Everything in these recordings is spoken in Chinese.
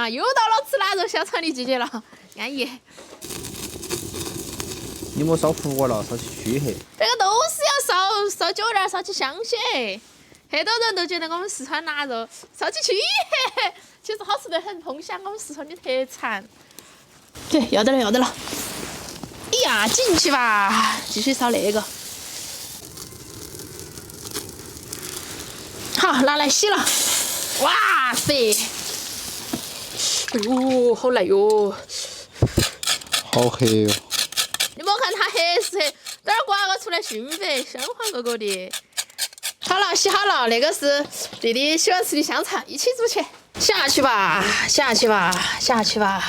嘛，又到了吃腊肉香肠的季节了，安逸。你莫烧糊了，烧起黢黑。这个都是要烧久点，烧起香些。很多人都觉得我们四川腊肉烧起黢黑，其实好吃得很，碰香我们四川的特产。对，要得了，要得了。哎呀，进去吧，继续烧那个。好，拿来洗了。哇塞！哎呦，好来哟！好黑哟！你莫看它黑是黑，等会儿刮个出来熏肥，香黄果果的。好了，洗好了，那个是弟弟喜欢吃的香肠，一起煮去。下去吧，下去吧，下去吧。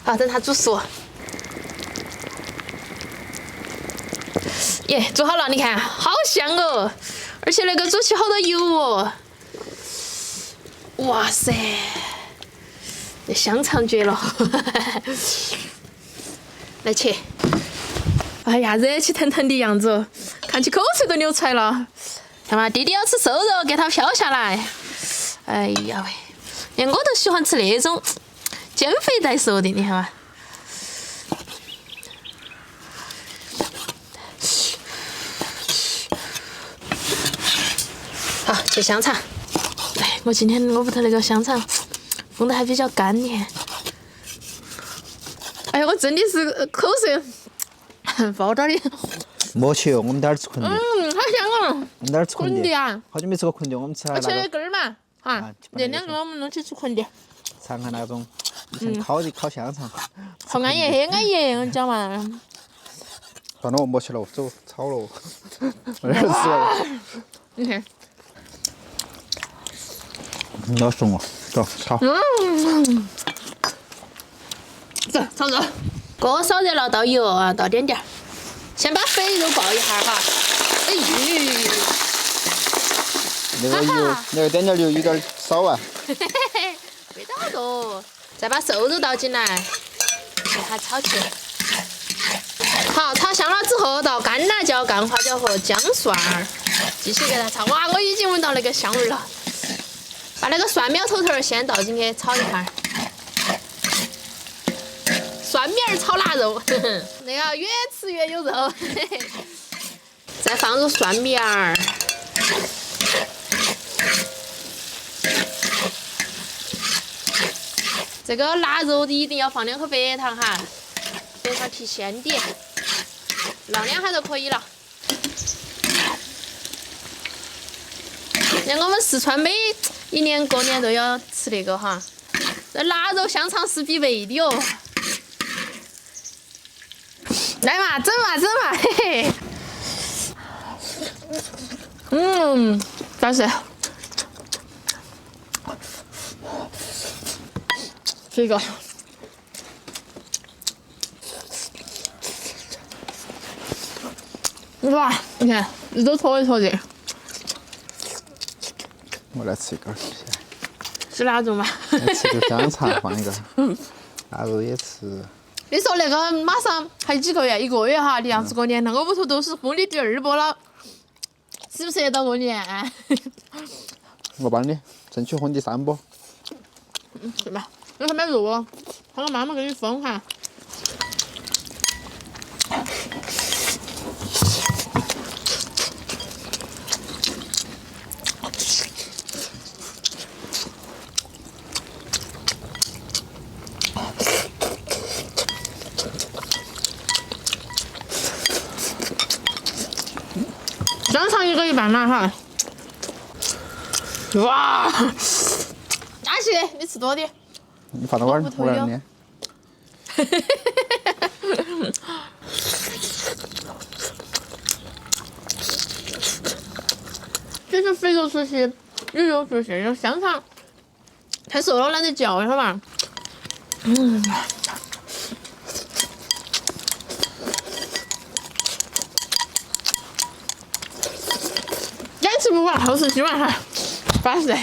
好，等它煮熟。耶，煮好了，你看，好香哦！而且那个煮起好多油哦。哇塞，这香肠绝了！来切。哎呀，热气腾腾的样子，看起口水都流出来了。看嘛，弟弟要吃瘦肉，给他飘下来。哎呀喂，连我都喜欢吃那种减肥带瘦的，你看嘛。好，切香肠。哎，我今天我屋头那个香肠封得还比较干，你看。哎呀，我真的是口水爆点的。莫切哦，我们待会儿吃昆碟。好香哦！我们待会儿吃昆碟啊！好久没吃过昆碟，我们吃下我切那个一根儿嘛，哈，那两个我们弄起吃昆碟。尝看那种以前烤香肠。好安逸，很安逸，我跟你讲嘛。算了，我莫切了，走，炒了。我这死了。你看。老怂哦，走炒。走，炒肉。锅烧热了，倒油啊，倒点点儿。先把肥肉爆一下哈。哎呦！那个油，那个点点油有点少啊。嘿嘿嘿，味道好多。再把瘦肉倒进来，给它炒起。好，炒香了之后，倒干辣椒、干花椒和姜蒜儿，继续给它炒。哇，我已经闻到那个香味了。把那个蒜苗头头儿先倒进去炒一下。蒜苗儿炒腊肉，那个越吃越有肉。再放入蒜苗儿。这个腊肉一定要放2颗白糖哈，白糖提鲜点，闹2下就可以了。那我们四川每一年过年都要吃那个哈，这腊肉香肠是必备的哦。来嘛，整嘛，整嘛，嘿嘿。但是这个哇，你看肉坨一坨的。我来吃一根儿。吃腊肉嘛。来吃个香肠，换一个。腊肉也吃。你说那个马上还几个月，1个月哈，离要是过年了，我屋头都是婚礼第2波了，吃不吃得到过年？我帮你争取婚第3波。是吧？那还买肉哦，他妈妈给你分哈。香肠1个1半嘛哈。哇！嘉琪，你吃多点。你放到碗儿，我来捏。这是肥肉出去，鱼肉出去，有香肠太瘦了，懒得嚼，晓得吧？眼吃不完，后吃希望哈，巴适。